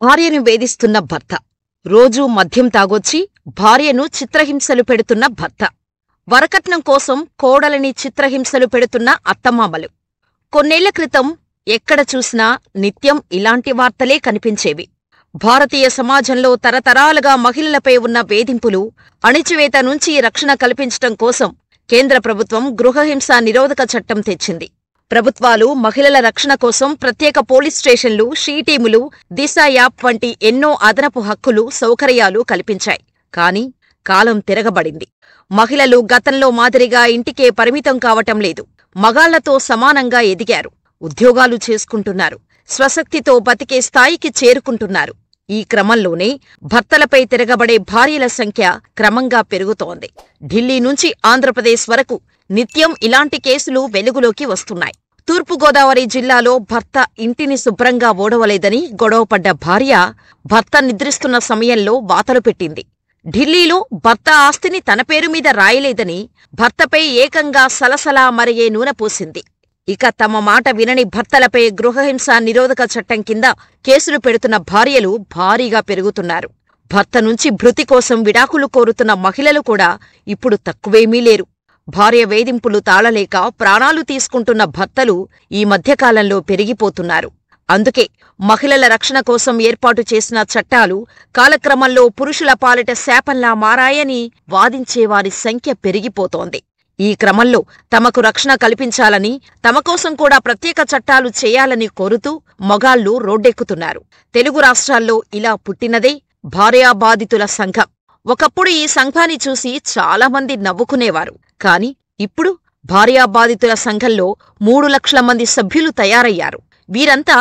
భార్యను వేధిస్తున్న భర్త. రోజూ మద్యం తాగొచ్చి భార్యను చిత్రహింసలు పెడుతున్న భర్త. వరకట్నం కోసం కోడలిని చిత్రహింసలు పెడుతున్న అత్తమామలు. కొన్నేళ్ల క్రితం ఎక్కడ చూసినా నిత్యం ఇలాంటి వార్తలే కనిపించేవి. భారతీయ సమాజంలో తరతరాలుగా మహిళలపై ఉన్న వేధింపులు, అణిచివేత నుంచి రక్షణ కల్పించటం కోసం కేంద్ర ప్రభుత్వం గృహహింస నిరోధక చట్టం తెచ్చింది. ప్రభుత్వాలు మహిళల రక్షణ కోసం ప్రత్యేక పోలీస్ స్టేషన్లు, షీటీములు, దిశ యాప్ వంటి ఎన్నో అదనపు హక్కులు, సౌకర్యాలు కల్పించాయి. కాని కాలం తిరగబడింది. మహిళలు గతంలో మాదిరిగా ఇంటికే పరిమితం కావటం లేదు. మగాళ్లతో సమానంగా ఎదిగారు. ఉద్యోగాలు చేసుకుంటున్నారు. స్వశక్తితో బతికే స్థాయికి చేరుకుంటున్నారు. ఈ క్రమంలోనే భర్తలపై తిరగబడే భార్యల సంఖ్య క్రమంగా పెరుగుతోంది. ఢిల్లీ నుంచి ఆంధ్రప్రదేశ్ వరకు నిత్యం ఇలాంటి కేసులు వెలుగులోకి వస్తున్నాయి. తూర్పుగోదావరి జిల్లాలో భర్త ఇంటిని శుభ్రంగా ఓడవలేదని గొడవపడ్డ భార్య భర్త నిద్రిస్తున్న సమయంలో వాతలు పెట్టింది. ఢిల్లీలో భర్త ఆస్తిని తన పేరు మీద రాయలేదని భర్తపై ఏకంగా సలసలా మరిగే నూనె పోసింది. ఇక తమ మాట వినని భర్తలపై గృహహింస నిరోధక చట్టం కింద కేసులు పెడుతున్న భార్యలు భారీగా పెరుగుతున్నారు. భర్త నుంచి భృతి కోసం విడాకులు కోరుతున్న మహిళలు కూడా ఇప్పుడు తక్కువేమీ లేరు. భార్య వేధింపులు తాళలేక ప్రాణాలు తీసుకుంటున్న భర్తలు ఈ మధ్యకాలంలో పెరిగిపోతున్నారు. అందుకే మహిళల రక్షణ కోసం ఏర్పాటు చేసిన చట్టాలు కాలక్రమంలో పురుషుల పాలిట శాపంలా మారాయని వాదించేవారి సంఖ్య పెరిగిపోతోంది. ఈ క్రమంలో తమకు రక్షణ కల్పించాలని, తమ కోసం కూడా ప్రత్యేక చట్టాలు చేయాలని కోరుతూ మగాళ్లు రోడ్డెక్కుతున్నారు. తెలుగు రాష్ట్రాల్లో ఇలా పుట్టినదే భార్యా బాధితుల సంఘం. ఒకప్పుడు ఈ సంఘాన్ని చూసి చాలామంది నవ్వుకునేవారు. కాని ఇప్పుడు భార్యా బాధితుల సంఘంలో 3 లక్షల మంది సభ్యులు తయారయ్యారు. వీరంతా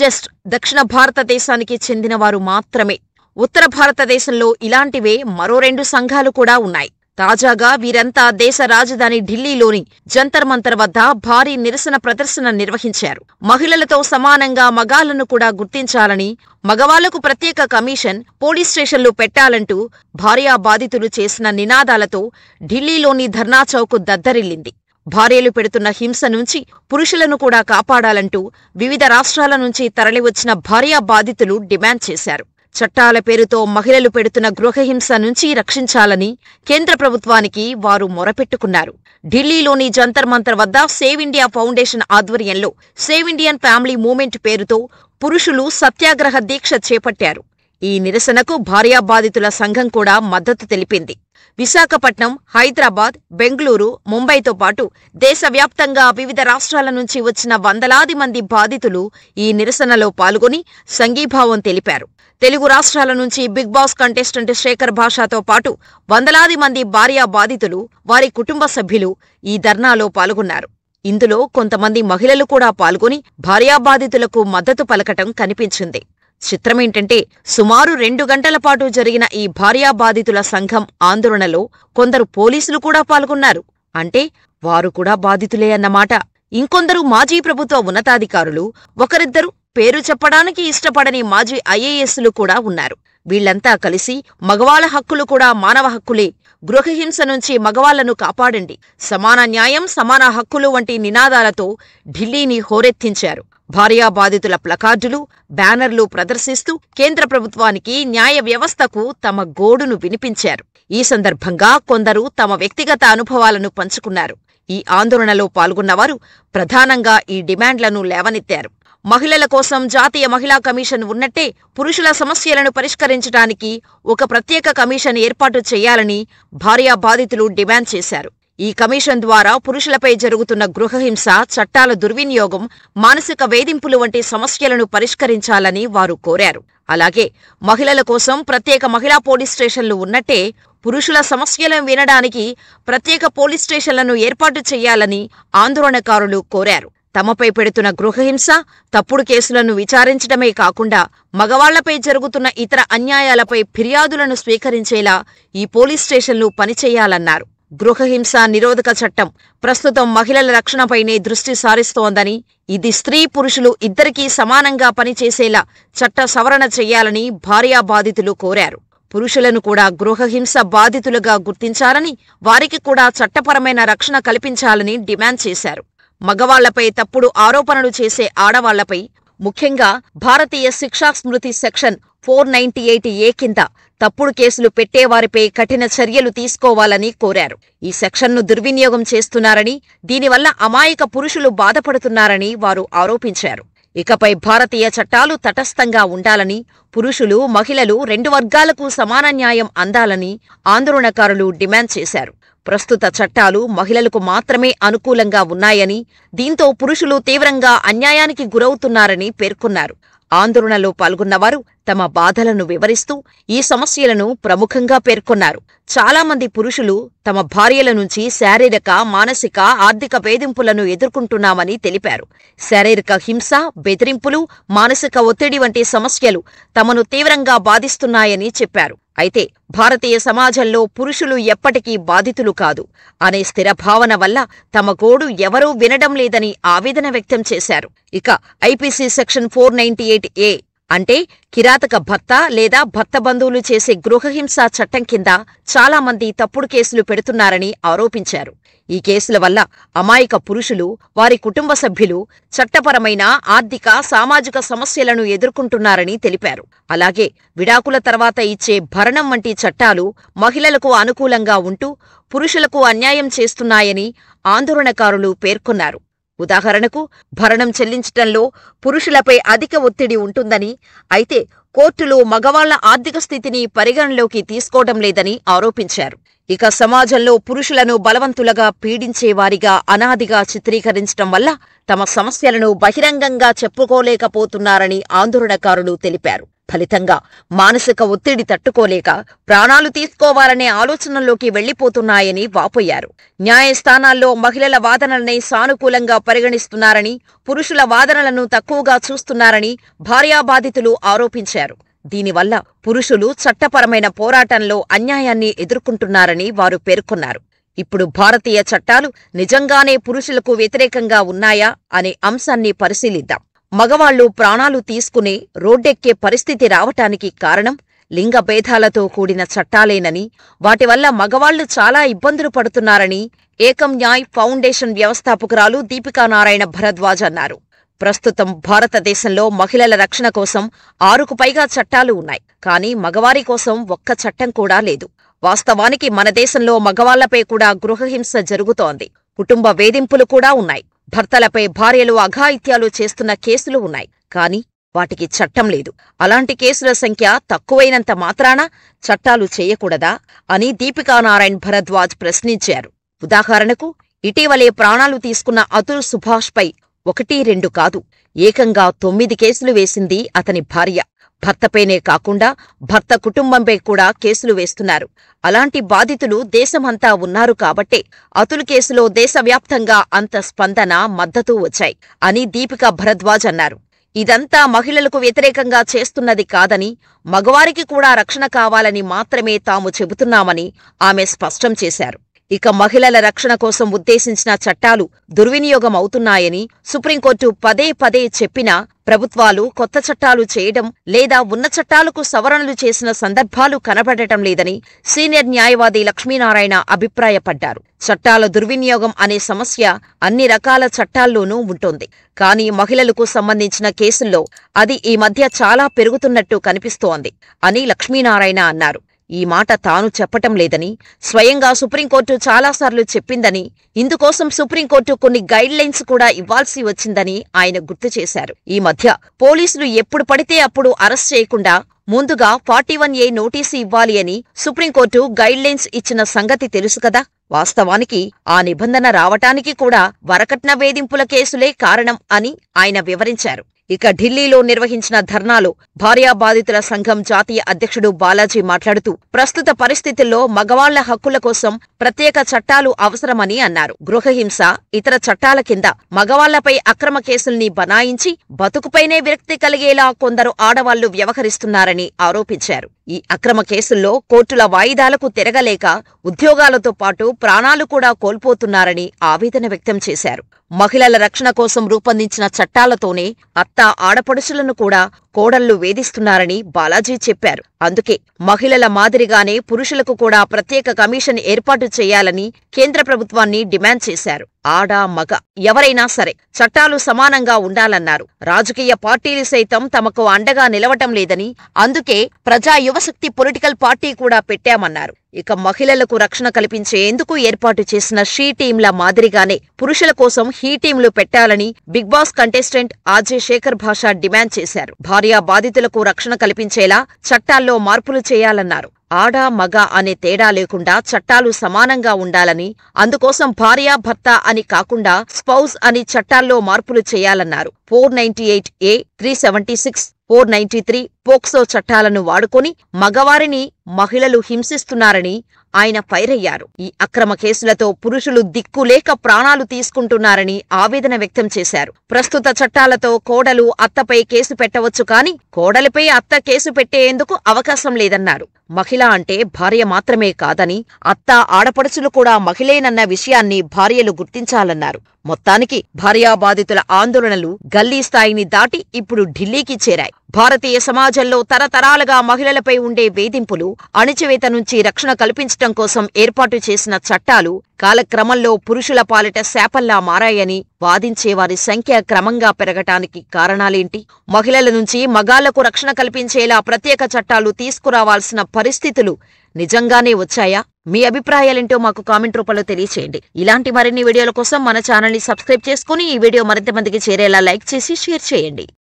జస్ట్ దక్షిణ భారతదేశానికి చెందినవారు మాత్రమే. ఉత్తర భారతదేశంలో ఇలాంటివే మరో 2 సంఘాలు కూడా ఉన్నాయి. తాజాగా వీరంతా దేశ రాజధాని ఢిల్లీలోని జంతర్ మంతర్ వద్ద భారీ నిరసన ప్రదర్శన నిర్వహించారు. మహిళలతో సమానంగా మగాళ్లను కూడా గుర్తించాలని, మగవాళ్లకు ప్రత్యేక కమిషన్, పోలీస్ స్టేషన్లు పెట్టాలంటూ భార్యా బాధితులు చేసిన నినాదాలతో ఢిల్లీలోని ధర్నా చౌక్ దద్దరిల్లింది. భార్యలు పెడుతున్న హింస నుంచి పురుషులను కూడా కాపాడాలంటూ వివిధ రాష్ట్రాల నుంచి తరలివచ్చిన భార్యా బాధితులు డిమాండ్ చేశారు. చట్టాల పేరుతో మహిళలు పెడుతున్న గృహహింస నుంచి రక్షించాలని కేంద్ర ప్రభుత్వానికి వారు మొరపెట్టుకున్నారు. ఢిల్లీలోని జంతర్ మంతర్ వద్ద సేవ్ ఇండియా ఫౌండేషన్ ఆధ్వర్యంలో సేవ్ ఇండియన్ ఫ్యామిలీ మూవ్మెంట్ పేరుతో పురుషులు సత్యాగ్రహ దీక్ష చేపట్టారు. ఈ నిరసనకు భార్యా బాధితుల సంఘం కూడా మద్దతు తెలిపింది. విశాఖపట్నం, హైదరాబాద్, బెంగళూరు, ముంబైతో పాటు దేశవ్యాప్తంగా వివిధ రాష్ట్రాల నుంచి వచ్చిన వందలాది మంది బాధితులు ఈ నిరసనలో పాల్గొని సంఘీభావం తెలిపారు. తెలుగు రాష్ట్రాల నుంచి బిగ్ బాస్ కంటెస్టెంట్ శేఖర్ భాషతో పాటు వందలాది మంది భార్యా బాధితులు, వారి కుటుంబ సభ్యులు ఈ ధర్నాలో పాల్గొన్నారు. ఇందులో కొంతమంది మహిళలు కూడా పాల్గొని భార్యా బాధితులకు మద్దతు పలకటం కనిపించింది. చిత్రమేంటంటే సుమారు 2 గంటల పాటు జరిగిన ఈ భార్యా బాధితుల సంఘం ఆందోళనలో కొందరు పోలీసులు కూడా పాల్గొన్నారు. అంటే వారు కూడా బాధితులే అన్నమాట. ఇంకొందరు మాజీ ప్రభుత్వ ఉన్నతాధికారులు, ఒకరిద్దరు పేరు చెప్పడానికి ఇష్టపడని మాజీ ఐఏఎస్లు కూడా ఉన్నారు. వీళ్లంతా కలిసి మగవాళ్ల హక్కులు కూడా మానవ హక్కులే, గృహహింస నుంచి మగవాళ్లను కాపాడండి, సమాన న్యాయం, సమాన హక్కులు వంటి నినాదాలతో ఢిల్లీని హోరెత్తించారు. భార్యా బాధితుల ప్లకార్డులు, బ్యానర్లు ప్రదర్శిస్తూ కేంద్ర ప్రభుత్వానికి, న్యాయ వ్యవస్థకు తమ గోడును వినిపించారు. ఈ సందర్భంగా కొందరు తమ వ్యక్తిగత అనుభవాలను పంచుకున్నారు. ఈ ఆందోళనలో పాల్గొన్నవారు ప్రధానంగా ఈ డిమాండ్లను లేవనెత్తారు. మహిళల కోసం జాతీయ మహిళా కమిషన్ ఉన్నట్టే పురుషుల సమస్యలను పరిష్కరించడానికి ఒక ప్రత్యేక కమిషన్ ఏర్పాటు చేయాలని భార్యా బాధితులు డిమాండ్ చేశారు. ఈ కమిషన్ ద్వారా పురుషులపై జరుగుతున్న గృహహింస, చట్టాల దుర్వినియోగం, మానసిక వేధింపులు వంటి సమస్యలను పరిష్కరించాలని వారు కోరారు. అలాగే మహిళల కోసం ప్రత్యేక మహిళా పోలీస్ స్టేషన్లు ఉన్నట్టే పురుషుల సమస్యలను వినడానికి ప్రత్యేక పోలీస్ స్టేషన్లను ఏర్పాటు చేయాలని ఆందోళనకారులు కోరారు. తమపై పెడుతున్న గృహహింస, తప్పుడు కేసులను విచారించడమే కాకుండా మగవాళ్లపై జరుగుతున్న ఇతర అన్యాయాలపై ఫిర్యాదులను స్వీకరించేలా ఈ పోలీస్ స్టేషన్లు పనిచేయాలన్నారు. గృహహింస నిరోధక చట్టం ప్రస్తుతం మహిళల రక్షణపైనే దృష్టి సారిస్తోందని, ఇది స్త్రీ పురుషులు ఇద్దరికీ సమానంగా పనిచేసేలా చట్ట సవరణ చెయ్యాలని భార్యా బాధితులు కోరారు. పురుషులను కూడా గృహహింస బాధితులుగా గుర్తించాలని, వారికి కూడా చట్టపరమైన రక్షణ కల్పించాలని డిమాండ్ చేశారు. మగవాళ్లపై తప్పుడు ఆరోపణలు చేసే ఆడవాళ్లపై ముఖ్యంగా భారతీయ శిక్షా స్మృతి సెక్షన్ 498A కింద తప్పుడు కేసులు పెట్టేవారిపై కఠిన చర్యలు తీసుకోవాలని కోరారు. ఈ సెక్షన్ను దుర్వినియోగం చేస్తున్నారని, దీనివల్ల అమాయక పురుషులు బాధపడుతున్నారని వారు ఆరోపించారు. ఇకపై భారతీయ చట్టాలు తటస్థంగా ఉండాలని, పురుషులు, మహిళలు 2 వర్గాలకు సమాన న్యాయం అందాలని ఆందోళనకారులు డిమాండ్ చేశారు. ప్రస్తుత చట్టాలు మహిళలకు మాత్రమే అనుకూలంగా ఉన్నాయని, దీంతో పురుషులు తీవ్రంగా అన్యాయానికి గురవుతున్నారని పేర్కొన్నారు. ఆందోళనలో పాల్గొన్నవారు తమ బాధలను వివరిస్తూ ఈ సమస్యలను ప్రముఖంగా పేర్కొన్నారు. చాలామంది పురుషులు తమ భార్యల నుంచి శారీరక, మానసిక, ఆర్థిక వేధింపులను ఎదుర్కొంటున్నామని తెలిపారు. శారీరక హింస, బెదిరింపులు, మానసిక ఒత్తిడి వంటి సమస్యలు తమను తీవ్రంగా బాధిస్తున్నాయని చెప్పారు. అయితే భారతీయ సమాజంలో పురుషులు ఎప్పటికీ బాధితులు కాదు అనే స్థిర భావన వల్ల తమ గోడు ఎవరూ వినడం లేదని ఆవేదన వ్యక్తం చేశారు. ఇక ఐపీసీ సెక్షన్ 498A అంటే కిరాతక భర్త లేదా భర్త బంధువులు చేసే గృహహింస చట్టం కింద చాలామంది తప్పుడు కేసులు పెడుతున్నారని ఆరోపించారు. ఈ కేసుల వల్ల అమాయక పురుషులు, వారి కుటుంబ సభ్యులు చట్టపరమైన, ఆర్థిక, సామాజిక సమస్యలను ఎదుర్కొంటున్నారని తెలిపారు. అలాగే విడాకుల తర్వాత ఇచ్చే భరణం వంటి చట్టాలు మహిళలకు అనుకూలంగా ఉంటూ పురుషులకు అన్యాయం చేస్తున్నాయని ఆందోళనకారులు పేర్కొన్నారు. ఉదాహరణకు, భరణం చెల్లించటంలో పురుషులపై అధిక ఒత్తిడి ఉంటుందని, అయితే కోర్టులు మగవాళ్ల ఆర్థిక స్థితిని పరిగణలోకి తీసుకోవడం లేదని ఆరోపించారు. ఇక సమాజంలో పురుషులను బలవంతులుగా పీడించేవారిగా అనాదిగా చిత్రీకరించడం వల్ల తమ సమస్యలను బహిరంగంగా చెప్పుకోలేకపోతున్నారని ఆందోళనకారులు తెలిపారు. ఫలితంగా మానసిక ఒత్తిడి తట్టుకోలేక ప్రాణాలు తీసుకోవాలనే ఆలోచనల్లోకి వెళ్లిపోతున్నాయని వాపోయారు. న్యాయస్థానాల్లో మహిళల వాదనలనే సానుకూలంగా పరిగణిస్తున్నారని, పురుషుల వాదనలను తక్కువగా చూస్తున్నారని భార్యాబాధితులు ఆరోపించారు. దీనివల్ల పురుషులు చట్టపరమైన పోరాటంలో అన్యాయాన్ని ఎదుర్కొంటున్నారని వారు పేర్కొన్నారు. ఇప్పుడు భారతీయ చట్టాలు నిజంగానే పురుషులకు వ్యతిరేకంగా ఉన్నాయా అనే అంశాన్ని పరిశీలిద్దాం. మగవాళ్లు ప్రాణాలు తీసుకునే, రోడ్డెక్కే పరిస్థితి రావటానికి కారణం లింగ భేదాలతో కూడిన చట్టాలేనని, వాటి వల్ల మగవాళ్లు చాలా ఇబ్బందులు పడుతున్నారని ఏకం న్యాయ్ ఫౌండేషన్ వ్యవస్థాపకురాలు దీపికా నారాయణ భరద్వాజ్ అన్నారు. ప్రస్తుతం భారతదేశంలో మహిళల రక్షణ కోసం 6కు పైగా చట్టాలు ఉన్నాయి. కానీ మగవారి కోసం ఒక్క చట్టం కూడా లేదు. వాస్తవానికి మన దేశంలో మగవాళ్లపై కూడా గృహహింస జరుగుతోంది. కుటుంబ వేధింపులు కూడా ఉన్నాయి. భర్తలపై భార్యలు అఘాయిత్యాలు చేస్తున్న కేసులు ఉన్నాయి. కానీ వాటికి చట్టం లేదు. అలాంటి కేసుల సంఖ్య తక్కువైనంత మాత్రాన చట్టాలు చేయకూడదా అని దీపికా నారాయణ్ భరద్వాజ్ ప్రశ్నించారు. ఉదాహరణకు, ఇటీవలే ప్రాణాలు తీసుకున్న అతుల్ సుభాష్పై 1-2 కాదు, ఏకంగా 9 కేసులు వేసింది అతని భార్య. భర్తపైనే కాకుండా భర్త కుటుంబంపై కూడా కేసులు వేస్తున్నారు. అలాంటి బాధితులు దేశమంతా ఉన్నారు కాబట్టే అతుల్ కేసులో దేశవ్యాప్తంగా అంత స్పందన, మద్దతు వచ్చాయి అని దీపికా భరద్వాజ్ అన్నారు. ఇదంతా మహిళలకు వ్యతిరేకంగా చేస్తున్నది కాదని, మగవారికి కూడా రక్షణ కావాలని మాత్రమే తాము చెబుతున్నామని ఆమె స్పష్టం చేశారు. ఇక మహిళల రక్షణ కోసం ఉద్దేశించిన చట్టాలు దుర్వినియోగం అవుతున్నాయని సుప్రీంకోర్టు పదే పదే చెప్పినా ప్రభుత్వాలు కొత్త చట్టాలు చేయడం లేదా ఉన్న చట్టాలకు సవరణలు చేసిన సందర్భాలు కనబడటం లేదని సీనియర్ న్యాయవాది లక్ష్మీనారాయణ అభిప్రాయపడ్డారు. చట్టాల దుర్వినియోగం అనే సమస్య అన్ని రకాల చట్టాల్లోనూ ఉంటుంది. కానీ మహిళలకు సంబంధించిన కేసుల్లో అది ఈ మధ్య చాలా పెరుగుతున్నట్టు కనిపిస్తోంది అని లక్ష్మీనారాయణ అన్నారు. ఈ మాట తాను చెప్పటం లేదని, స్వయంగా సుప్రీంకోర్టు చాలాసార్లు చెప్పిందని, ఇందుకోసం సుప్రీంకోర్టు కొన్ని గైడ్లైన్స్ కూడా ఇవ్వాల్సి వచ్చిందని ఆయన గుర్తు చేశారు. ఈ మధ్య పోలీసులు ఎప్పుడు పడితే అప్పుడు అరెస్ట్ చేయకుండా ముందుగా 41A నోటీసు ఇవ్వాలి అని సుప్రీంకోర్టు గైడ్లైన్స్ ఇచ్చిన సంగతి తెలుసు కదా. వాస్తవానికి ఆ నిబంధన రావటానికి కూడా వరకట్న వేధింపుల కేసులే కారణం అని ఆయన వివరించారు. ఇక ఢిల్లీలో నిర్వహించిన ధర్నాలో భార్యాబాధితుల సంఘం జాతీయ అధ్యక్షుడు బాలాజీ మాట్లాడుతూ, ప్రస్తుత పరిస్థితుల్లో మగవాళ్ల హక్కుల కోసం ప్రత్యేక చట్టాలు అవసరమని అన్నారు. గృహహింస, ఇతర చట్టాల కింద మగవాళ్లపై అక్రమ కేసుల్ని బనాయించి బతుకుపైనే విరక్తి కలిగేలా కొందరు ఆడవాళ్లు వ్యవహరిస్తున్నారని ఆరోపించారు. ఈ అక్రమ కేసుల్లో కోర్టుల వాయిదాలకు తిరగలేక ఉద్యోగాలతో పాటు ప్రాణాలు కూడా కోల్పోతున్నారని ఆవేదన వ్యక్తం చేశారు. మహిళల రక్షణ కోసం రూపొందించిన చట్టాలతోనే అత్త, ఆడపడుచులను కూడా కోడళ్లు వేధిస్తున్నారని బాలాజీ చెప్పారు. అందుకే మహిళల మాదిరిగానే పురుషులకు కూడా ప్రత్యేక కమిషన్ ఏర్పాటు చేయాలని కేంద్ర ప్రభుత్వాన్ని డిమాండ్ చేశారు. ఆడ మగ ఎవరైనా సరే చట్టాలు సమానంగా ఉండాలన్నారు. రాజకీయ పార్టీలు సైతం తమకు అండగా నిలవటం లేదని, అందుకే ప్రజా యువశక్తి పొలిటికల్ పార్టీ కూడా పెట్టామన్నారు. ఇక మహిళలకు రక్షణ కల్పించేందుకు ఏర్పాటు చేసిన షీ టీంల మాదిరిగానే పురుషుల కోసం హీ టీంలు పెట్టాలని Bigg Boss contestant RJ Shekhar Basha demand చేశారు. భార్యా బాధితులకు రక్షణ కల్పించేలా చట్టాల్లో మార్పులు చేయాలన్నారు. ఆడ మగ అనే తేడా లేకుండా చట్టాలు సమానంగా ఉండాలని, అందుకోసం భార్య భర్త అని కాకుండా స్పౌజ్ అని చట్టాల్లో మార్పులు చేయాలన్నారు. 498A, 376, 493 పోక్సో చట్టాలను వాడుకొని మగవారిని మహిళలు హింసిస్తున్నారని ఆయన ఫైరయ్యారు. ఈ అక్రమ కేసులతో పురుషులు దిక్కులేక ప్రాణాలు తీసుకుంటున్నారని ఆవేదన వ్యక్తం చేశారు. ప్రస్తుత చట్టాలతో కోడలు అత్తపై కేసు పెట్టవచ్చు కానీ కోడలిపై అత్త కేసు పెట్టేందుకు అవకాశం లేదన్నారు. మహిళ అంటే భార్య మాత్రమే కాదని, అత్త ఆడపడుచులు కూడా మహిళేనన్న విషయాన్ని భార్యలు గుర్తించాలన్నారు. మొత్తానికి భార్యా బాధితుల ఆందోళనలు గల్లీ స్థాయిని దాటి ఇప్పుడు ఢిల్లీకి చేరాయి. భారతీయ సమాజంలో తరతరాలుగా మహిళలపై ఉండే వేధింపులు, అణిచివేత నుంచి రక్షణ కల్పించటం కోసం ఏర్పాటు చేసిన చట్టాలు కాలక్రమంలో పురుషుల పాలిట శాపంలా మారాయని వాదించేవారి సంఖ్య క్రమంగా పెరగటానికి కారణాలేంటి? మహిళల నుంచి మగాళ్లకు రక్షణ కల్పించేలా ప్రత్యేక చట్టాలు తీసుకురావాల్సిన పరిస్థితులు నిజంగానే వచ్చాయా? మీ అభిప్రాయాలేంటో మాకు కామెంట్ రూపంలో తెలియచేయండి. ఇలాంటి మరిన్ని వీడియోల కోసం మన ఛానల్ని సబ్స్క్రైబ్ చేసుకుని ఈ వీడియో మరింత మందికి చేరేలా లైక్ చేసి షేర్ చేయండి.